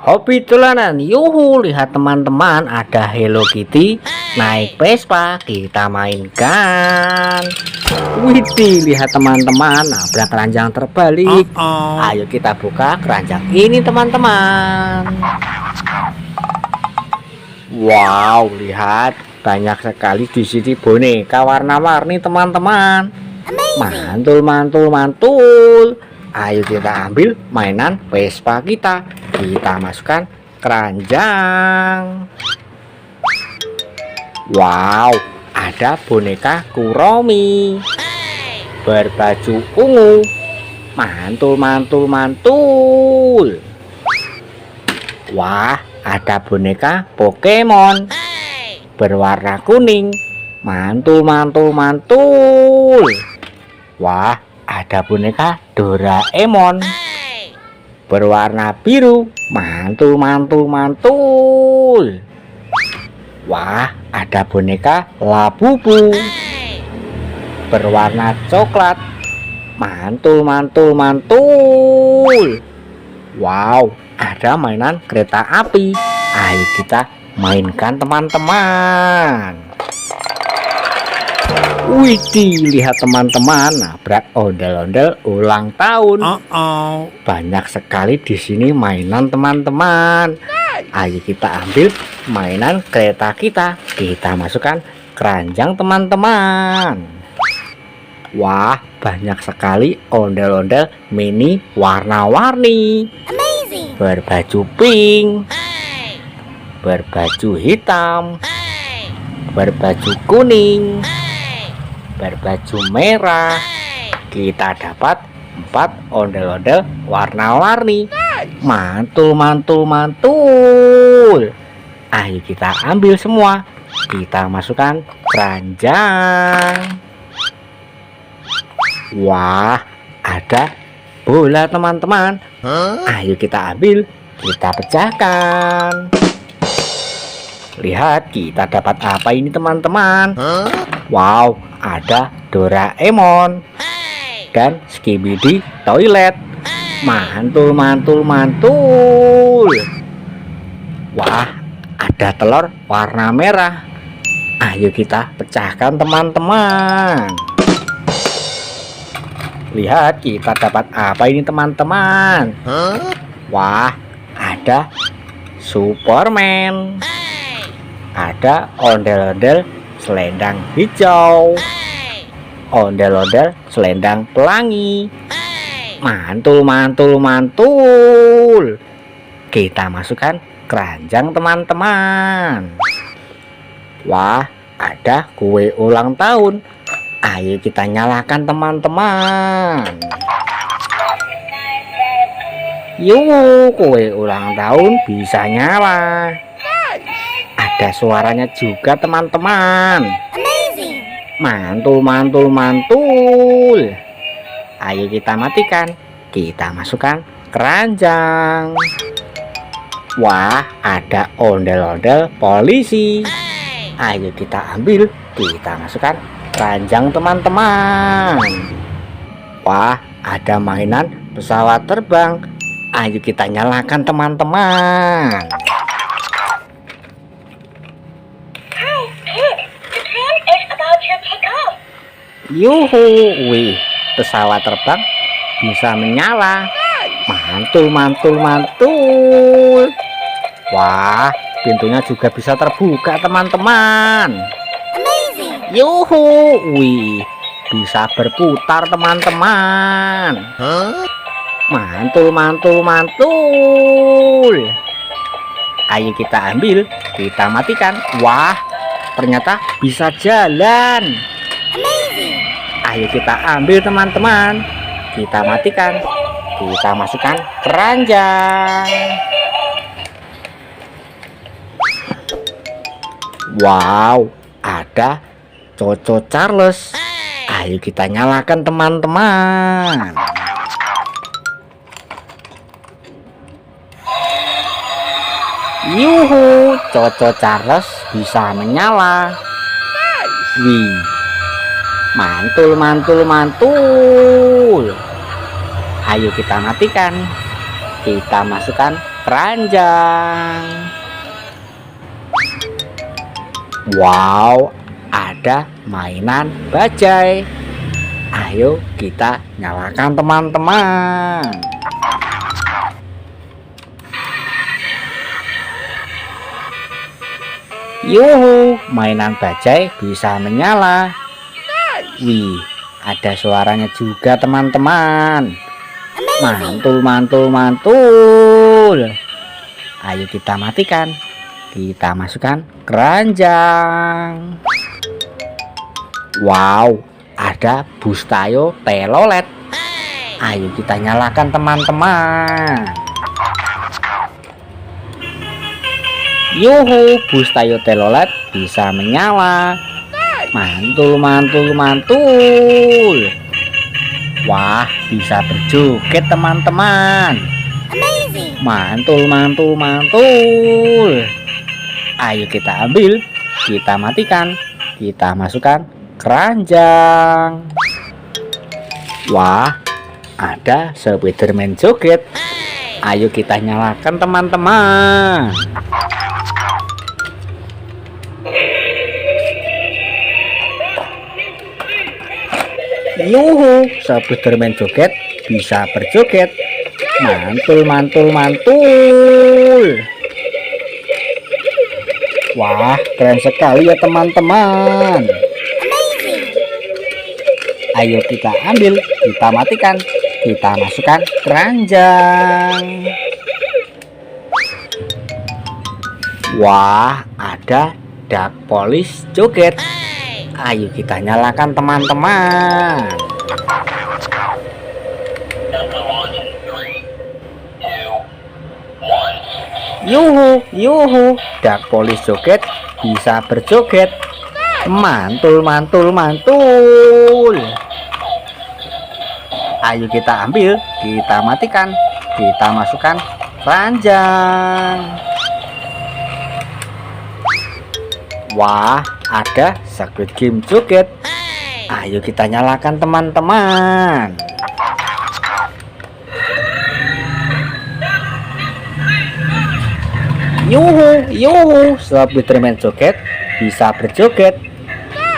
Hobi dolanan, yuhu, lihat teman-teman, ada Hello Kitty naik Vespa, kita mainkan. Widih, lihat teman-teman, nabrak keranjang terbalik. Ayo kita buka keranjang ini teman-teman. Wow, lihat banyak sekali di sini boneka warna-warni teman-teman. Mantul, mantul, mantul. Ayo kita ambil mainan Vespa kita. Kita masukkan keranjang. Wow, ada boneka Kuromi berbaju ungu. Mantul, mantul, mantul. Wah, ada boneka Pokemon berwarna kuning. Mantul, mantul, mantul. Wah, ada boneka Doraemon berwarna biru. Mantul, mantul, mantul. Wah, ada boneka Labubu berwarna coklat. Mantul, mantul, mantul. Wow, ada mainan kereta api. Ayo kita mainkan teman-teman. Widih, lihat teman-teman, nabrak ondel-ondel ulang tahun. Banyak sekali di sini mainan teman-teman. Ayo kita ambil mainan kereta kita. Kita masukkan keranjang teman-teman. Wah, banyak sekali ondel-ondel mini warna-warni. Berbaju pink, berbaju hitam, berbaju kuning, berbaju merah. Kita dapat 4 ondel-ondel warna-warni. Mantul, mantul, mantul. Ayo kita ambil semua. Kita masukkan keranjang. Wah, ada bola teman-teman. Ayo kita ambil, kita pecahkan. Lihat, kita dapat apa ini teman-teman? Wow, ada Doraemon dan Skibidi toilet. Mantul, mantul, mantul. Wah, ada telur warna merah. Ayo kita pecahkan teman-teman. Lihat, kita dapat apa ini teman-teman? Wah, ada Superman. Ada ondel-ondel selendang hijau, ondel-ondel selendang pelangi. Mantul, mantul, mantul. Kita masukkan keranjang teman-teman. Wah, ada kue ulang tahun. Ayo kita nyalakan teman-teman. Yuk, kue ulang tahun bisa nyala. Ada suaranya juga teman-teman. Mantul, mantul, mantul. Ayo kita matikan. Kita masukkan keranjang. Wah, ada ondel-ondel polisi. Ayo kita ambil. Kita masukkan keranjang teman-teman. Wah, ada mainan pesawat terbang. Ayo kita nyalakan teman-teman. Yuhu, wih, pesawat terbang bisa menyala. Mantul, mantul, mantul. Wah, pintunya juga bisa terbuka teman-teman. Yuhu, wih, bisa berputar teman-teman. Mantul, mantul, mantul. Ayo kita ambil, kita matikan. Wah, ternyata bisa jalan. Ayo kita ambil teman-teman. Kita matikan. Kita masukkan keranjang. Wow, ada Coco Charles. Ayo kita nyalakan teman-teman. Yuhu, Coco Charles bisa menyala. Wih, mantul, mantul, mantul. Ayo kita matikan. Kita masukkan keranjang. Wow, ada mainan bajai. Ayo kita nyalakan teman-teman. Yuhu, mainan bajai bisa menyala. Wih, ada suaranya juga teman-teman. Mantul, mantul, mantul. Ayo kita matikan. Kita masukkan keranjang. Wow, ada Bustayo telolet. Ayo kita nyalakan teman-teman. Yuhu, Bustayo telolet bisa menyala. Mantul, mantul, mantul. Wah, bisa berjoget teman-teman. Mantul, mantul, mantul. Ayo kita ambil, kita matikan, kita masukkan keranjang. Wah, ada Spiderman joget. Ayo kita nyalakan teman-teman. Yuhu, Spiderman joget bisa berjoget. Mantul, mantul, mantul. Wah, keren sekali ya teman-teman. Ayo kita ambil, kita matikan, kita masukkan keranjang. Wah, ada Duck Police joget. Ayo kita nyalakan teman-teman. Yuhu, yuhu, Duck Police joget bisa berjoget. Mantul, mantul, mantul. Ayo kita ambil, kita matikan, kita masukkan keranjang. Wah, ada Squid Game joget. Ayo kita nyalakan teman-teman. Yuhu, yuhu, Spiderman joget bisa berjoget.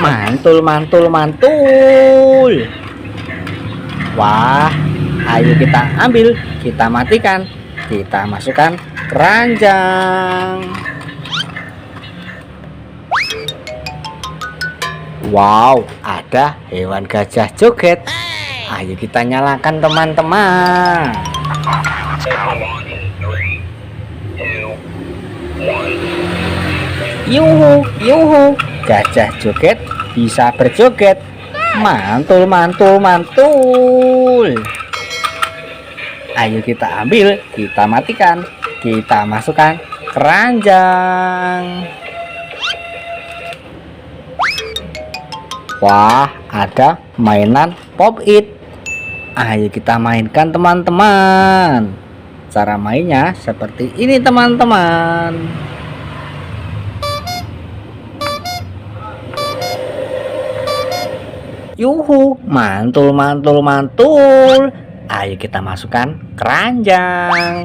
Mantul, mantul, mantul. Wah, ayo kita ambil, kita matikan, kita masukkan keranjang. Wow, ada hewan gajah joget. Ayo kita nyalakan teman-teman. Yuhu, yuhu, gajah joget bisa berjoget. Mantul, mantul, mantul. Ayo kita ambil, kita matikan, kita masukkan keranjang. Wah, ada mainan Pop It. Ayo kita mainkan teman-teman. Cara mainnya seperti ini teman-teman. Yuhu, mantul, mantul, mantul. Ayo kita masukkan keranjang.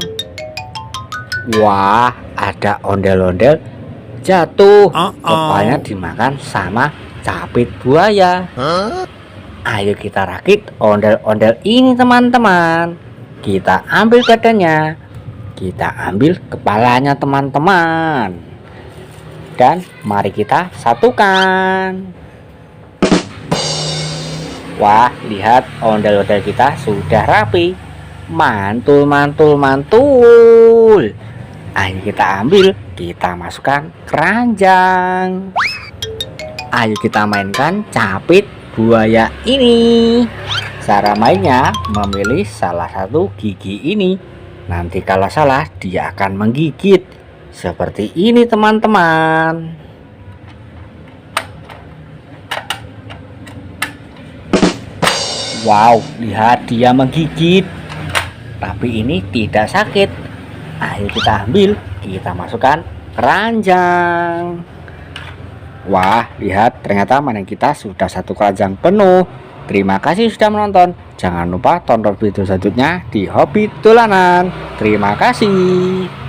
Wah, ada ondel-ondel jatuh. Rupanya dimakan sama capit buaya. Ayo kita rakit ondel-ondel ini teman-teman. Kita ambil badannya, kita ambil kepalanya teman-teman, dan mari kita satukan. Wah, lihat ondel-ondel kita sudah rapi. Mantul, mantul, mantul. Ayo kita ambil, kita masukkan keranjang. Ayo kita mainkan capit buaya ini. Cara mainnya memilih salah satu gigi ini. Nanti kalau salah dia akan menggigit. Seperti ini teman-teman. Wow, lihat dia menggigit. Tapi ini tidak sakit. Ayo kita ambil, kita masukkan keranjang. Wah, lihat ternyata mainan kita sudah satu keranjang penuh. Terima kasih sudah menonton. Jangan lupa tonton video selanjutnya di Hobi Dolanan. Terima kasih.